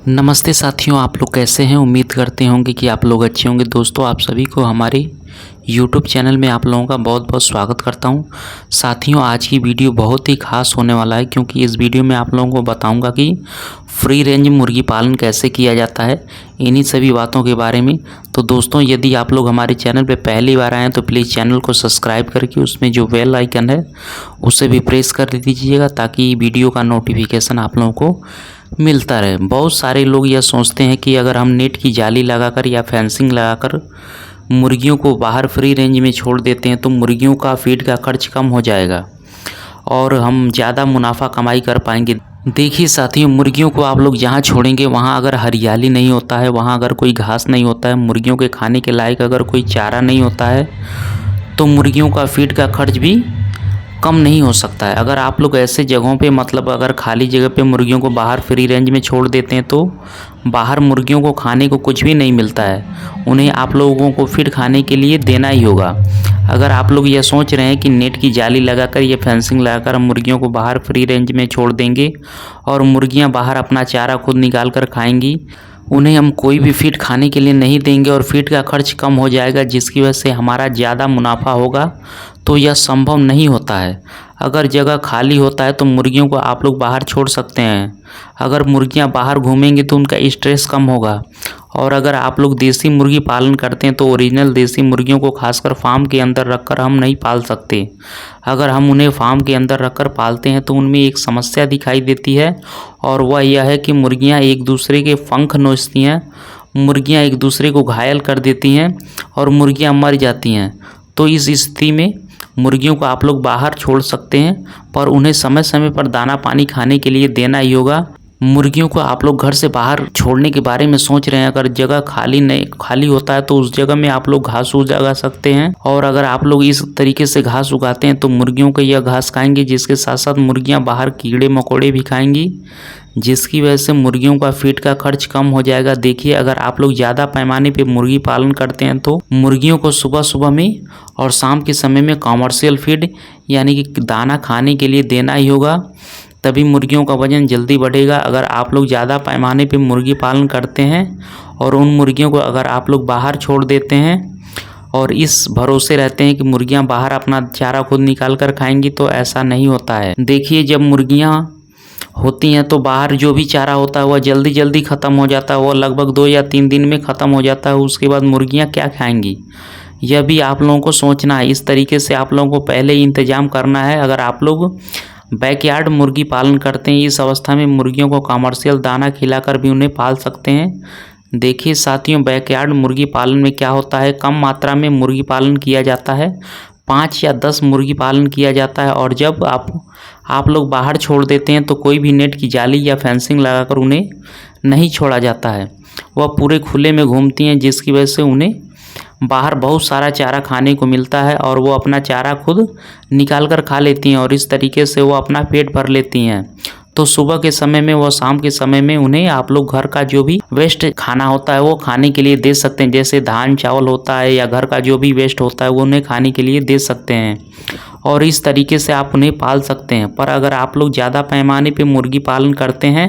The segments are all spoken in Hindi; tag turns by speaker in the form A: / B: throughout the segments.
A: नमस्ते साथियों, आप लोग कैसे हैं। उम्मीद करते होंगे कि आप लोग अच्छे होंगे। दोस्तों, आप सभी को हमारे YouTube चैनल में आप लोगों का बहुत बहुत स्वागत करता हूं। साथियों, आज की वीडियो बहुत ही खास होने वाला है, क्योंकि इस वीडियो में आप लोगों को बताऊंगा कि फ्री रेंज मुर्गी पालन कैसे किया जाता है, इन्हीं सभी बातों के बारे में। तो दोस्तों, यदि आप लोग हमारे चैनल पर पहली बार आए हैं तो प्लीज़ चैनल को सब्सक्राइब करके उसमें जो बेल आइकन है उसे भी प्रेस कर दीजिएगा, ताकि वीडियो का नोटिफिकेशन आप लोगों को मिलता रहे। बहुत सारे लोग यह सोचते हैं कि अगर हम नेट की जाली लगाकर या फेंसिंग लगाकर मुर्गियों को बाहर फ्री रेंज में छोड़ देते हैं तो मुर्गियों का फीड का खर्च कम हो जाएगा और हम ज़्यादा मुनाफा कमाई कर पाएंगे। देखिए साथियों, मुर्गियों को आप लोग जहाँ छोड़ेंगे वहाँ अगर हरियाली नहीं होता है, वहाँ अगर कोई घास नहीं होता है, मुर्गियों के खाने के लायक अगर कोई चारा नहीं होता है, तो मुर्गियों का फीड का खर्च भी कम नहीं हो सकता है। अगर आप लोग ऐसे जगहों पे, मतलब अगर खाली जगह पे मुर्गियों को बाहर फ्री रेंज में छोड़ देते हैं तो बाहर मुर्गियों को खाने को कुछ भी नहीं मिलता है, उन्हें आप लोगों को फीड खाने के लिए देना ही होगा। अगर आप लोग यह सोच रहे हैं कि नेट की जाली लगाकर या फेंसिंग लगाकर हम मुर्गियों को बाहर फ्री रेंज में छोड़ देंगे और मुर्गियां बाहर अपना चारा खुद निकाल कर खाएंगी, उन्हें हम कोई भी फीड खाने के लिए नहीं देंगे और फीड का खर्च कम हो जाएगा, जिसकी वजह से हमारा ज़्यादा मुनाफा होगा, तो यह संभव नहीं होता है। अगर जगह खाली होता है तो मुर्गियों को आप लोग बाहर छोड़ सकते हैं। अगर मुर्गियां बाहर घूमेंगी तो उनका स्ट्रेस कम होगा। और अगर आप लोग देसी मुर्गी पालन करते हैं तो ओरिजिनल देसी मुर्गियों को खासकर फार्म के अंदर रखकर हम नहीं पाल सकते। अगर हम उन्हें फार्म के अंदर रखकर पालते हैं तो उनमें एक समस्या दिखाई देती है, और वह यह है कि मुर्गियां एक दूसरे के पंख नोचती हैं, मुर्गियां एक दूसरे को घायल कर देती हैं और मुर्गियां मर जाती हैं। तो इस स्थिति में मुर्गियों को आप लोग बाहर छोड़ सकते हैं, पर उन्हें समय समय पर दाना पानी खाने के लिए देना ही होगा। मुर्गियों को आप लोग घर से बाहर छोड़ने के बारे में सोच रहे हैं, अगर जगह खाली होता है तो उस जगह में आप लोग घास उगा सकते हैं। और अगर आप लोग इस तरीके से घास उगाते हैं तो मुर्गियों को यह घास खाएंगी, जिसके साथ साथ मुर्गियां बाहर कीड़े मकोड़े भी खाएंगी, जिसकी वजह से मुर्गियों का फीड का खर्च कम हो जाएगा। देखिए, अगर आप लोग ज़्यादा पैमाने पे मुर्गी पालन करते हैं तो मुर्गियों को सुबह सुबह में और शाम के समय में कमर्शियल फीड यानी कि दाना खाने के लिए देना ही होगा, तभी मुर्गियों का वजन जल्दी बढ़ेगा। अगर आप लोग ज़्यादा पैमाने पे मुर्गी पालन करते हैं और उन मुर्गियों को अगर आप लोग बाहर छोड़ देते हैं और इस भरोसे रहते हैं कि मुर्गियां बाहर अपना चारा खुद निकाल कर खाएंगी, तो ऐसा नहीं होता है। देखिए, जब मुर्गियां होती हैं तो बाहर जो भी चारा होता है वह जल्दी जल्दी ख़त्म हो जाता है, वह लगभग 2 या 3 दिन में ख़त्म हो जाता है। उसके बाद मुर्गियां क्या खाएंगी, यह भी आप लोगों को सोचना है। इस तरीके से आप लोगों को पहले ही इंतज़ाम करना है। अगर आप लोग बैकयार्ड मुर्गी पालन करते हैं, इस अवस्था में मुर्गियों को कमर्शियल दाना खिलाकर भी उन्हें पाल सकते हैं। देखिए साथियों, बैकयार्ड मुर्गी पालन में क्या होता है, कम मात्रा में मुर्गी पालन किया जाता है, 5 या 10 मुर्गी पालन किया जाता है। और जब आप लोग बाहर छोड़ देते हैं तो कोई भी नेट की जाली या फेंसिंग लगाकर उन्हें नहीं छोड़ा जाता है, वह पूरे खुले में घूमती हैं, जिसकी वजह से उन्हें बाहर बहुत सारा चारा खाने को मिलता है और वो अपना चारा खुद निकाल कर खा लेती हैं और इस तरीके से वो अपना पेट भर लेती हैं। तो सुबह के समय में व शाम के समय में उन्हें आप लोग घर का जो भी वेस्ट खाना होता है वो खाने के लिए दे सकते हैं, जैसे धान चावल होता है या घर का जो भी वेस्ट होता है वो उन्हें खाने के लिए दे सकते हैं, और इस तरीके से आप उन्हें पाल सकते हैं। पर अगर आप लोग ज़्यादा पैमाने पे मुर्गी पालन करते हैं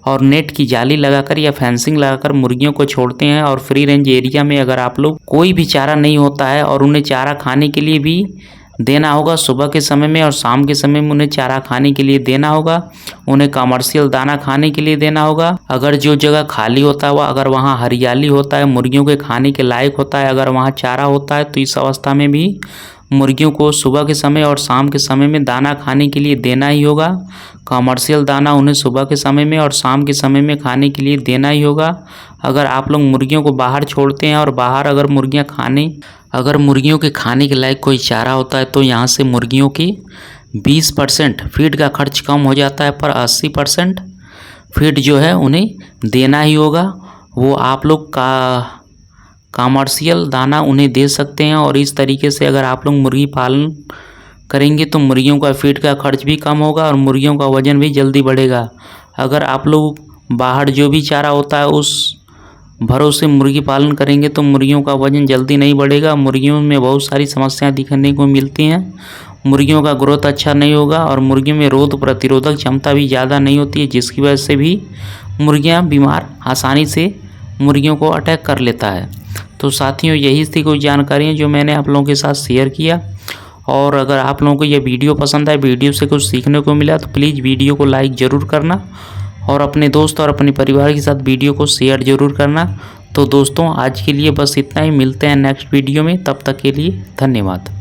A: और नेट की जाली लगाकर या फेंसिंग लगाकर मुर्गियों को छोड़ते हैं और फ्री रेंज एरिया में अगर आप लोग कोई भी चारा नहीं होता है और उन्हें चारा खाने के लिए भी देना होगा, सुबह के समय में और शाम के समय में उन्हें चारा खाने के लिए देना होगा, उन्हें कमर्शियल दाना खाने के लिए देना होगा। अगर जो जगह खाली होता है वह अगर वहाँ हरियाली होता है, मुर्गियों के खाने के लायक होता है, अगर वहाँ चारा होता है, तो इस अवस्था में भी मुर्गियों को सुबह के समय और शाम के समय में दाना खाने के लिए देना ही होगा। कमर्शियल दाना उन्हें सुबह के समय में और शाम के समय में खाने के लिए देना ही होगा। अगर आप लोग मुर्गियों को बाहर छोड़ते हैं और बाहर अगर मुर्गियों के खाने के लायक कोई चारा होता है तो यहाँ से मुर्गियों की 20% फीड का खर्च कम हो जाता है, पर 80% फीड जो है उन्हें देना ही होगा। वो आप लोग का कमर्शियल दाना उन्हें दे सकते हैं, और इस तरीके से अगर आप लोग मुर्गी पालन करेंगे तो मुर्गियों का फीड का खर्च भी कम होगा और मुर्गियों का वज़न भी जल्दी बढ़ेगा। अगर आप लोग बाहर जो भी चारा होता है उस भरोसे मुर्गी पालन करेंगे तो मुर्गियों का वज़न जल्दी नहीं बढ़ेगा, मुर्गियों में बहुत सारी समस्याएं दिखने को मिलती हैं, मुर्गियों का ग्रोथ अच्छा नहीं होगा और मुर्गियों में रोग प्रतिरोधक क्षमता भी ज़्यादा नहीं होती है, जिसकी वजह से भी मुर्गियां बीमार आसानी से मुर्गियों को अटैक कर लेता है। तो साथियों यही थी कुछ जानकारियाँ जो मैंने आप लोगों के साथ शेयर किया। और अगर आप लोगों को यह वीडियो पसंद आए, वीडियो से कुछ सीखने को मिला, तो प्लीज़ वीडियो को लाइक ज़रूर करना और अपने दोस्त और अपने परिवार के साथ वीडियो को शेयर ज़रूर करना। तो दोस्तों आज के लिए बस इतना ही, मिलते हैं नेक्स्ट वीडियो में, तब तक के लिए धन्यवाद।